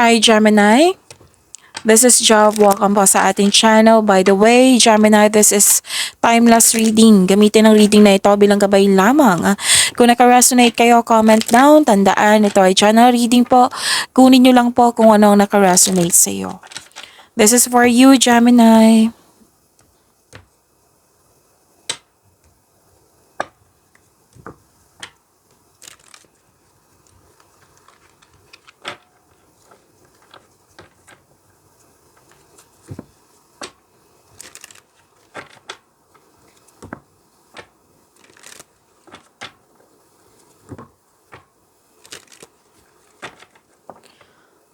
Hi Gemini, this is Job. Welcome po sa ating channel. By the way, Gemini, this is timeless reading. Gamitin ang reading na ito bilang gabay lamang. Kung naka-resonate kayo, comment down. Tandaan, ito ay channel reading po. Kunin nyo lang po kung ano ang naka-resonate sa iyo. This is for you, Gemini.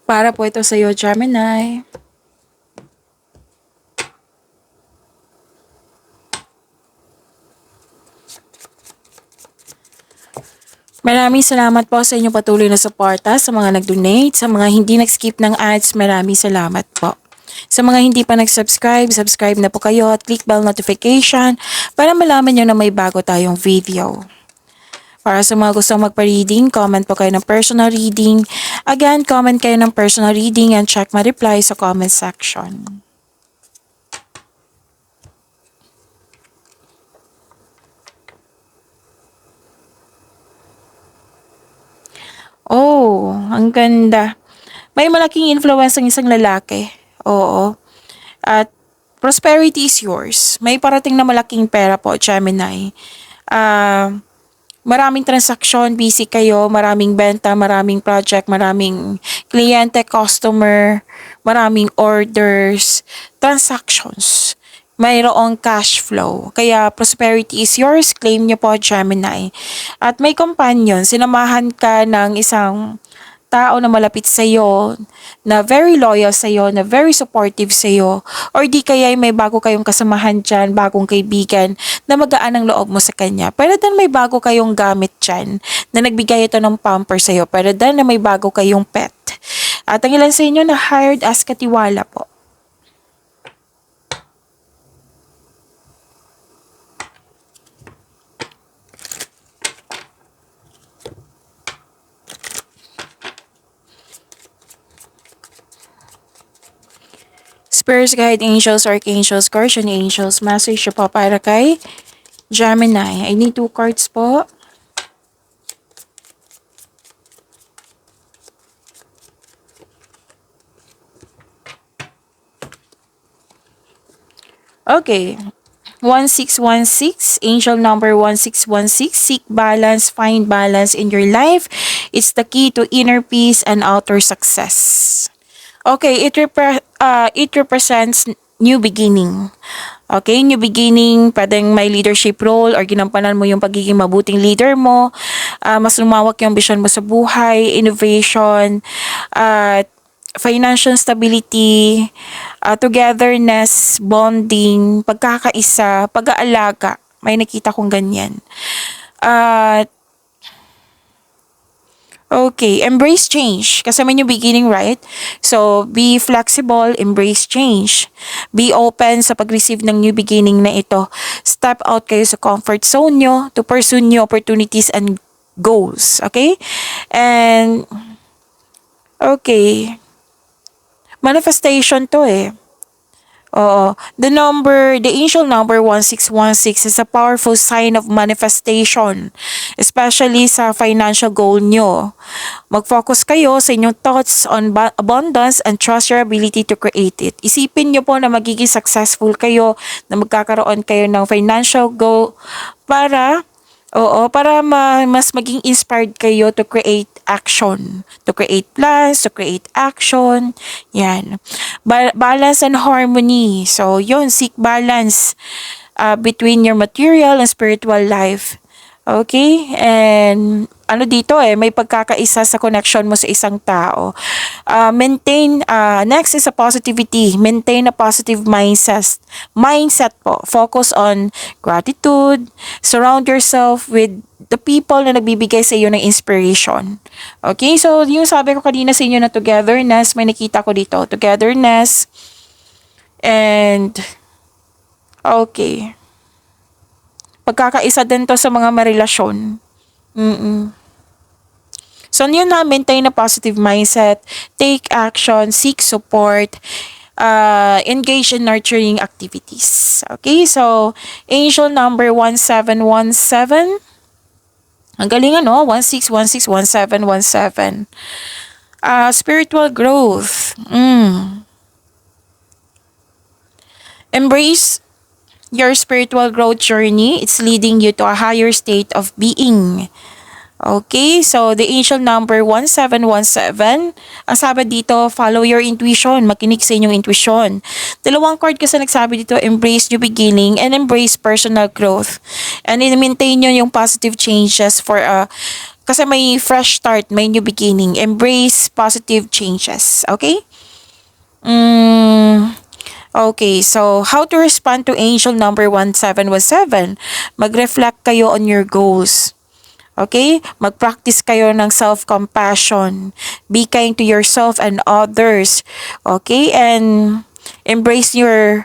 Para po ito sa iyo, Gemini. Maraming salamat po sa inyong patuloy na suporta, sa mga nag-donate, sa mga hindi nag-skip ng ads, maraming salamat po. Sa mga hindi pa nag-subscribe, subscribe na po kayo at click bell notification para malaman nyo na may bago tayong video. Para sa mga gustong magpa-reading, comment po kayo ng personal reading. Again, comment kayo ng personal reading and check my reply sa comment section. Oh, ang ganda. May malaking influence ang isang lalaki. Oo. At prosperity is yours. May parating na malaking pera po, Gemini. Maraming transaksyon, busy kayo, maraming benta, maraming project, maraming kliyente, customer, maraming orders, transactions. Mayroong cash flow. Kaya prosperity is yours, claim nyo po, Gemini. At may companion, sinamahan ka ng isang tao na malapit sa iyo, na very loyal sa iyo, na very supportive sa iyo, or di kaya may bago kayong kasamahan dyan, bagong kaibigan, na magaan ang loob mo sa kanya. Pero dan may bago kayong gamit dyan, na nagbigay ito ng pamper sa iyo. Pero dan na may bago kayong pet. At ang ilan sa inyo na hired as katiwala po. Spirits, guide angels, archangels, guardian angels, message po para kay Gemini. I need 2 cards po. Okay. 1616, angel number 1616, seek balance, find balance in your life. It's the key to inner peace and outer success. Okay, it represents new beginning. Okay, new beginning, pwedeng may leadership role or ginampanan mo yung pagiging mabuting leader mo. Mas lumawak yung vision mo sa buhay, innovation, at financial stability, togetherness, bonding, pagkakaisa, pag-aalaga. May nakita kong ganyan. At okay, embrace change. Kasi may new beginning, right? So, be flexible, embrace change. Be open sa pag-receive ng new beginning na ito. Step out kayo sa comfort zone nyo to pursue new opportunities and goals. Okay? And, okay. Manifestation to eh. Oo. The angel number 1616 is a powerful sign of manifestation, especially sa financial goal nyo. Mag-focus kayo sa inyong thoughts on abundance and trust your ability to create it. Isipin nyo po na magiging successful kayo, na magkakaroon kayo ng financial goal para mas maging inspired kayo to create action, to create plans, to create action. Yan. Balance and harmony. So, yun, seek balance between your material and spiritual life. Okay? And dito may pagkakaisa sa connection mo sa isang tao. Next is a positivity. Maintain a positive mindset. Mindset po. Focus on gratitude. Surround yourself with the people na nagbibigay sa iyo ng inspiration. Okay? So, yung sabi ko kanina sa inyo na togetherness, may nakita ko dito. Togetherness. And, okay. Pagkakaisa din to sa mga marelasyon. So, yun na, maintain a positive mindset, take action, seek support, engage in nurturing activities. Okay, so, angel number 1717. Ang galing ano, 16161717. Spiritual growth. Embrace your spiritual growth journey. It's leading you to a higher state of being. Okay, so the angel number 1717. Ang sabi dito, follow your intuition. Makinig sa inyong intuition. Dalawang card kasi nagsabi dito, embrace new beginning and embrace personal growth. And maintain nyo yung positive changes for kasi may fresh start, may new beginning. Embrace positive changes. Okay? Okay, so how to respond to angel number 1717? Mag-reflect kayo on your goals. Okay? Mag-practice kayo ng self-compassion. Be kind to yourself and others. Okay? And embrace your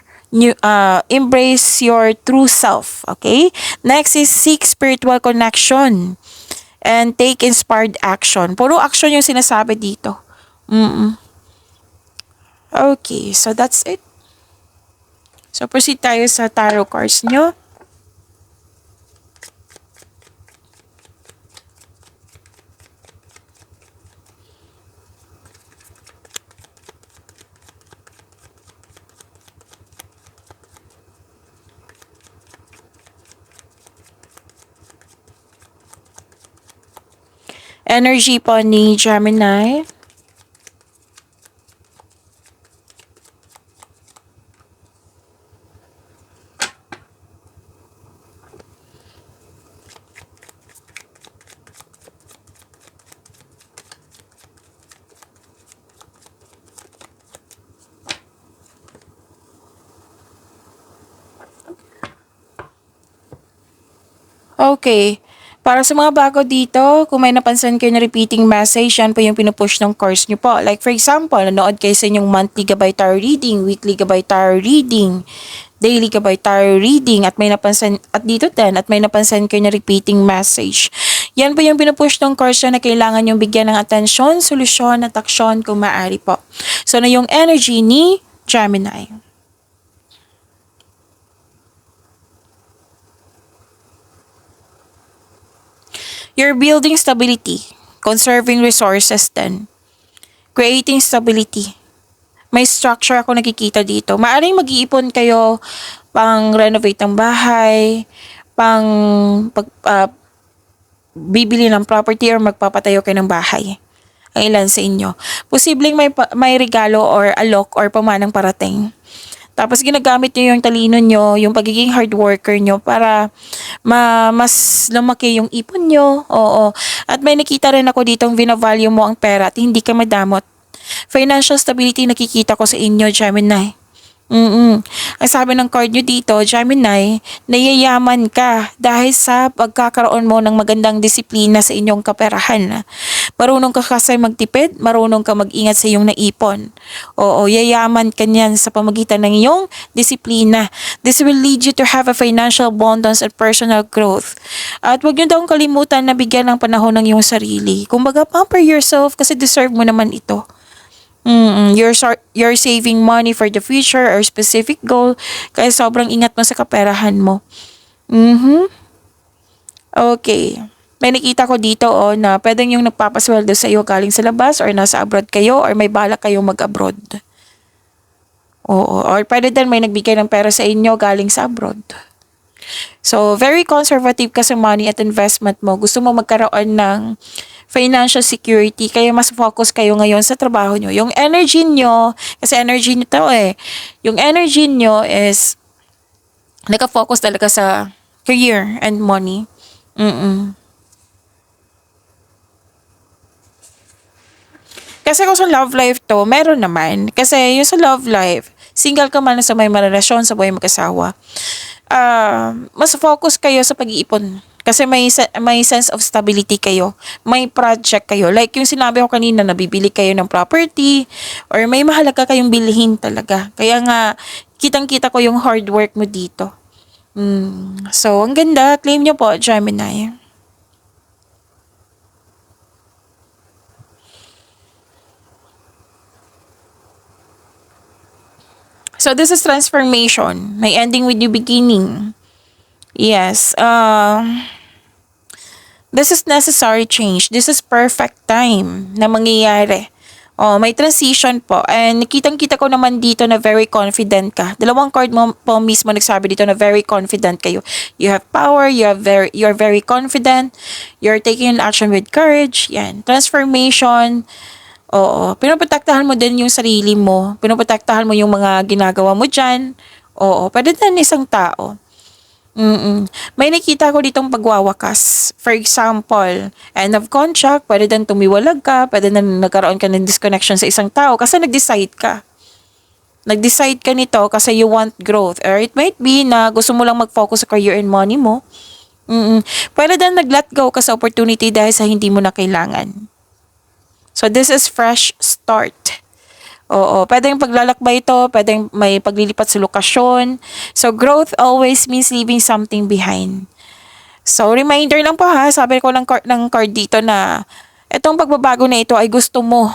true self. Okay? Next is seek spiritual connection and take inspired action. Puro action yung sinasabi dito. Okay, so that's it. So proceed tayo sa tarot cards nyo. Energy po ni Gemini. Okay. Para sa mga bago dito, kung may napansin kayo na repeating message, yan po yung pinupush ng course nyo po. Like for example, nanood kayo sa inyong monthly gabay tarot reading, weekly gabay tarot reading, daily gabay tarot reading, at may napansin, at dito din, at may napansin kayo na repeating message. Yan po yung pinupush ng course na kailangan yung bigyan ng atensyon, solusyon, at aksyon kung maaari po. So na yung energy ni Gemini. You're building stability, conserving resources then, creating stability. May structure ako nakikita dito. Maaring mag-iipon kayo pang renovate ng bahay, pang bibili ng property or magpapatayo kayo ng bahay. Ang ilan sa inyo. Posibleng may regalo or alok or pamanang parating. Tapos ginagamit nyo yung talino nyo, yung pagiging hard worker nyo para mas lumaki yung ipon nyo. Oo. At may nakita rin ako ditong vinavalue mo ang pera at hindi ka madamot. Financial stability nakikita ko sa inyo, Gemini. Ang sabi ng card nyo dito, Gemini, nayayaman ka dahil sa pagkakaroon mo ng magandang disiplina sa inyong kaperahan. Marunong ka kasi magtipid, marunong ka mag-ingat sa iyong naipon. Oo, yayaman ka niyan sa pamagitan ng iyong disiplina. This will lead you to have a financial abundance and personal growth. At huwag nyo daw kalimutan na bigyan ng panahon ng iyong sarili. Kumbaga, pamper yourself kasi deserve mo naman ito. You're saving money for the future or specific goal kaya sobrang ingat mo sa kaperahan mo. Okay. May nakita ko dito na pwedeng yung nagpapasweldo sa iyo galing sa labas or nasa abroad kayo or may balak kayong mag-abroad. Oo. Or pwede din may nagbigay ng pera sa inyo galing sa abroad. So, very conservative ka sa money at investment mo. Gusto mo magkaroon ng financial security, kaya mas focus kayo ngayon sa trabaho nyo. Yung energy nyo, kasi energy nyo to yung energy nyo is naka-focus talaga sa career and money. Kasi kung sa love life to, meron naman. Kasi yung sa love life, single ka man sa may relasyon, sa buhay mag-asawa, mas focus kayo sa pag-iipon. Kasi may sense of stability kayo. May project kayo. Like yung sinabi ko kanina, nabibili kayo ng property or may mahalaga kayong bilhin talaga. Kaya nga, kitang-kita ko yung hard work mo dito. So, ang ganda. Claim nyo po, Gemini. So this is transformation. May ending with new beginning. Yes. This is necessary change. This is perfect time na mangyayari. Oh, may transition po. And kitang-kita ko naman dito na very confident ka. Dalawang card mo po mismo nagsabi dito na very confident kayo. You have power, you're very confident, you're taking an action with courage. Yan. Transformation. Oo. Pinoprotektahan mo din yung sarili mo. Pinoprotektahan mo yung mga ginagawa mo dyan. Oo. Pwede din isang tao. May nakita ko ditong pagwawakas. For example, end of contract, pwede din tumiwalag ka, pwede na nagkaroon ka ng disconnection sa isang tao kasi nag-decide ka. Nag-decide ka nito kasi you want growth. Or it might be na gusto mo lang mag-focus sa career and money mo. Pwede din nag-let go ka sa opportunity dahil sa hindi mo na kailangan. So this is fresh start. Oo, pwedeng paglalakbay ito, pwedeng may paglilipat sa lokasyon. So, growth always means leaving something behind. So, reminder lang po ha, sabi ko ng card dito na itong pagbabago na ito ay gusto mo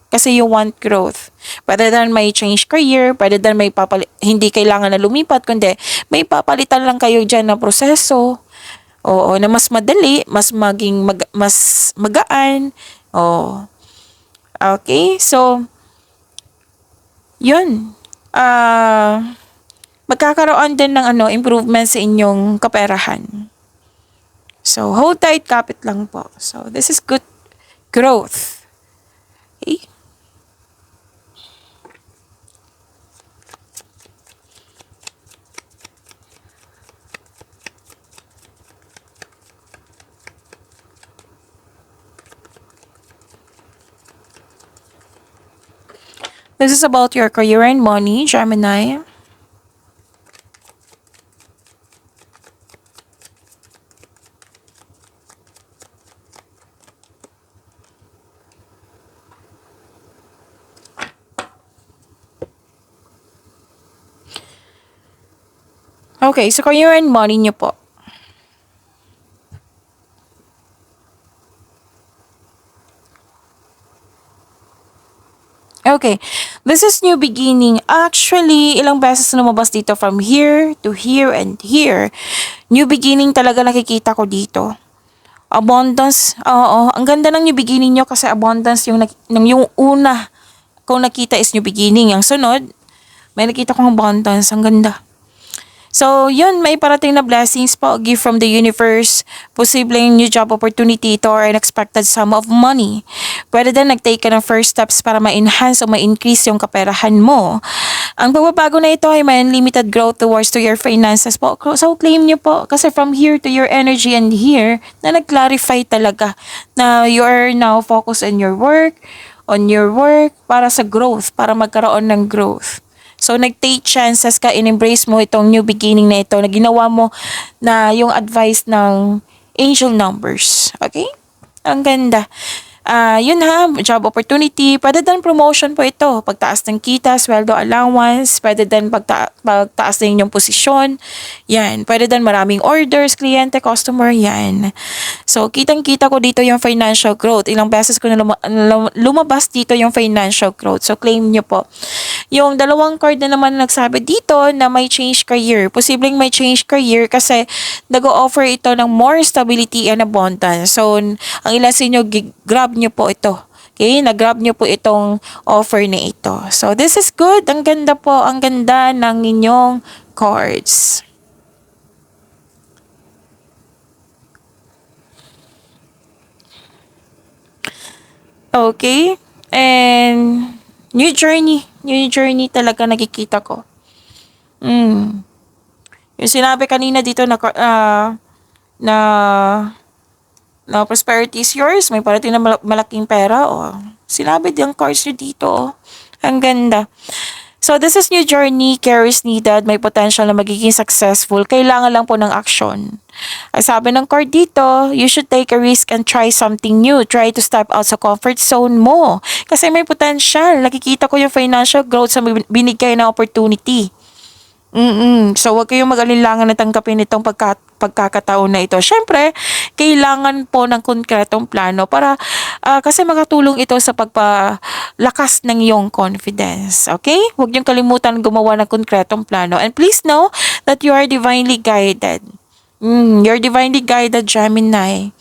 kasi you want growth. Pwede din may change career, pwede din may hindi kailangan na lumipat, kundi may papalitan lang kayo dyan na proseso. Oo, na mas madali, mas mas magaan. Oo. Okay, so, yun. Magkakaroon din ng improvement sa inyong kaperahan. So, hold tight, kapit lang po. So, this is good growth. Okay? This is about your career and money, Gemini. Okay, so career and money nyo po. Okay, this is new beginning. Actually, ilang beses na lumabas dito from here to here and here. New beginning talaga nakikita ko dito. Abundance, oo, ang ganda ng new beginning nyo kasi abundance yung una kung nakita is new beginning. Ang sunod, may nakita kong abundance, ang ganda. So, yun, may parating na blessings po, gift from the universe, posibleng new job opportunity ito or unexpected sum of money. Pwede din nag-take ka ng first steps para ma-enhance o ma-increase yung kaperahan mo. Ang pagbabago na ito ay may unlimited growth towards to your finances po. So, claim nyo po kasi from here to your energy and here, na nag-clarify talaga na you are now focused on your work para sa growth, para magkaroon ng growth. So, nag-take chances ka, in-embrace mo itong new beginning na ito, na ginawa mo na yung advice ng angel numbers. Okay? Ang ganda. Yun ha, job opportunity. Pwede din promotion po ito. Pagtaas ng kita, sweldo allowance. Pwede din pagtaas ng inyong posisyon. Yan. Pwede din maraming orders, kliyente, customer. Yan. So, kitang-kita ko dito yung financial growth. Ilang beses ko na lumabas dito yung financial growth. So, claim nyo po. Yung dalawang card na naman nagsabi dito na may change career. Posibleng may change career kasi nag-o-offer ito ng more stability and abundance. So, ang ilan sa inyo, grab nyo po ito. Okay? Nag-grab nyo po itong offer na ito. So, this is good. Ang ganda po. Ang ganda ng inyong cards. Okay? And new journey. New journey talaga nakikita ko. Yung sinabi kanina dito na prosperity is yours, may parating na malaking pera, sinabi din ang cards nyo dito, ang ganda. So, this is new journey, care is needed, may potential na magiging successful, kailangan lang po ng action. Ang sabi ng card dito, you should take a risk and try something new, try to step out sa comfort zone mo, kasi may potential, nakikita ko yung financial growth sa binigay na opportunity. So, wag kayong mag-alinlangan na tanggapin itong pagkakataon na ito. Syempre, kailangan po ng konkretong plano para kasi makatulong ito sa pagpalakas ng iyong confidence. Okay? Huwag niyong kalimutan gumawa ng konkretong plano. And please know that you are divinely guided. You're divinely guided, Gemini.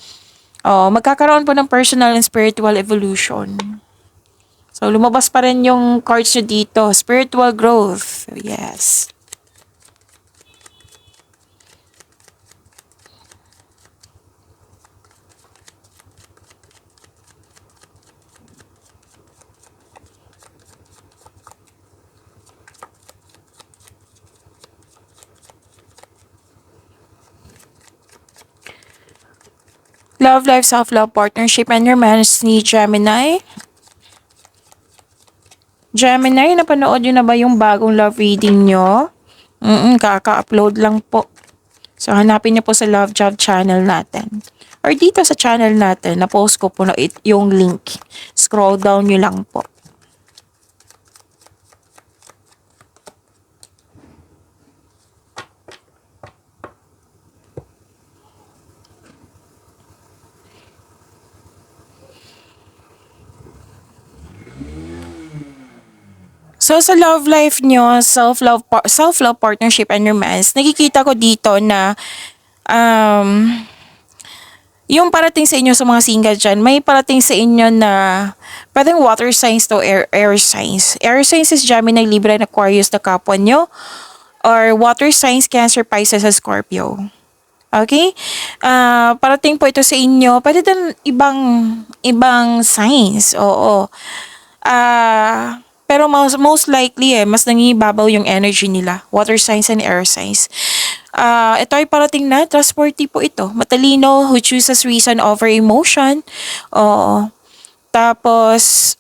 Oh, magkakaroon po ng personal and spiritual evolution. So, lumabas pa rin yung cards nyo dito. Spiritual growth. Yes. Love life, self-love, partnership, and romance ni Gemini. Gemini, napanood nyo na ba yung bagong love reading nyo? Kaka-upload lang po. So, hanapin niyo po sa Love Job channel natin. Or dito sa channel natin, na-post ko po na yung link. Scroll down nyo lang po. So, sa love life nyo, self-love, partnership, and romance, nakikita ko dito na um, yung parating sa inyo sa mga single dyan, may parating sa inyo na pwedeng water signs to air signs. Air signs is Gemini, Libra, and Aquarius na kapwa nyo. Or water signs, Cancer, Pisces, and Scorpio. Okay? Parating po ito sa inyo. Pwede din ibang signs. Oo. Pero most likely mas nangibabaw yung energy nila. Water signs and air signs. Ito ay parating na, trustworthy po ito. Matalino, who chooses reason over emotion. Oo. Tapos,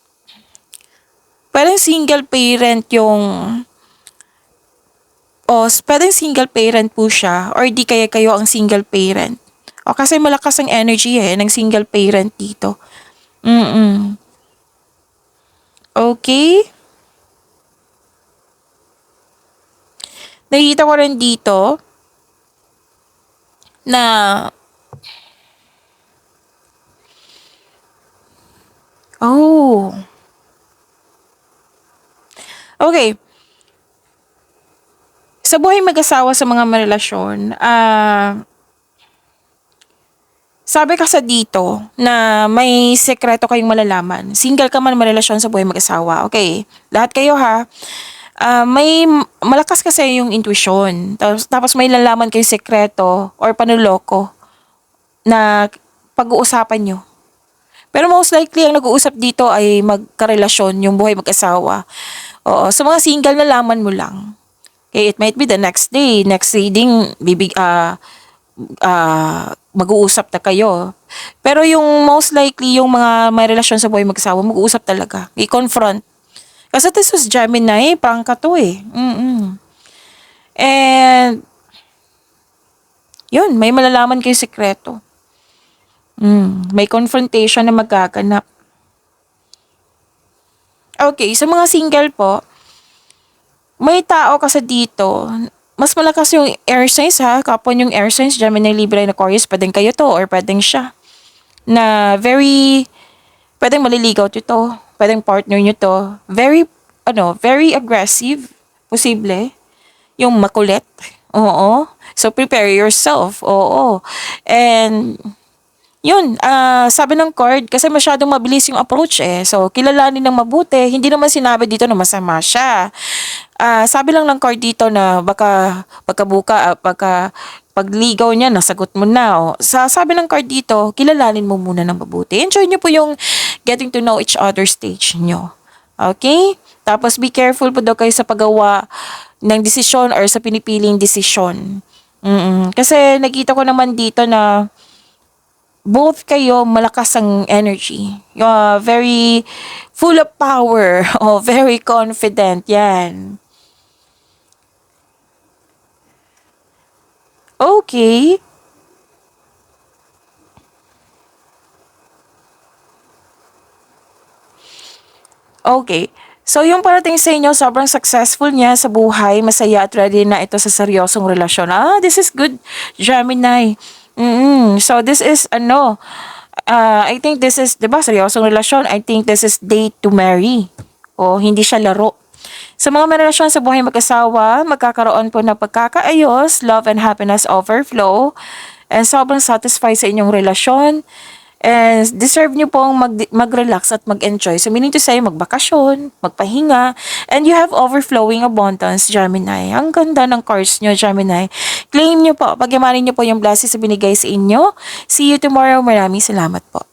parang single parent yung, pwedeng single parent po siya, or di kaya kayo ang single parent. Kasi malakas ang energy ng single parent dito. Okay? Nakikita ko rin dito na okay. Sa buhay mag-asawa sa mga marelasyon, sabi ka sa dito na may sekreto kayong malalaman. Single ka man, marelasyon sa buhay mag-asawa. Okay, lahat kayo ha. May malakas kasi yung intuition. Tapos may lalaman kayong sekreto or panuloko na pag-uusapan nyo. Pero most likely, ang nag-uusap dito ay magkarelasyon, yung buhay mag-asawa. Oo, sa mga single, nalaman mo lang. Okay, it might be the next day, next reading, mag-uusap na kayo. Pero yung most likely, yung mga may relasyon sa buhay mag-asawa, mag-uusap talaga. I-confront. Kasi this was Gemini, prangka to eh. And, yun, may malalaman kayo sekreto. May confrontation na magaganap. Okay, sa mga single po, may tao kasi dito, mas malakas yung air signs ha, kapon yung air signs, Gemini, Libra, and Aquarius, pwedeng kayo to or pwedeng siya. Na pwedeng maliligaw to, pwedeng partner nyo to, very aggressive, posible, yung makulit, oo. So, prepare yourself, oo. And, yun, sabi ng card, kasi masyadong mabilis yung approach eh. So, kilalanin ng mabuti. Hindi naman sinabi dito na masama siya. Sabi lang ng card dito na baka pagligaw niya, nasagot mo na. Sabi ng card dito, kilalanin mo muna ng mabuti. Enjoy nyo po yung getting to know each other stage nyo. Okay? Tapos, be careful po daw kayo sa paggawa ng desisyon or sa pinipiling desisyon. Kasi nakita ko naman dito na both kayo malakas ang energy. Very full of power. Very confident. Yan. Okay. Okay. So, yung parating sa inyo, sobrang successful niya sa buhay, masaya at ready na ito sa seryosong relasyon. This is good, Gemini. So, this is, I think this is, di ba, seryosong relasyon. I think this is date to marry. O, hindi siya laro. Sa mga may relasyon sa buhay mag-asawa, magkakaroon po ng pagkakaayos, love and happiness overflow, and sobrang satisfied sa inyong relasyon. And deserve nyo pong mag-relax at mag-enjoy. So, meaning to say, magbakasyon, magpahinga, and you have overflowing abundance, Gemini. Ang ganda ng cards nyo, Gemini. Claim nyo po, pagyamanin nyo po yung blessings na binigay sa inyo. See you tomorrow. Maraming salamat po.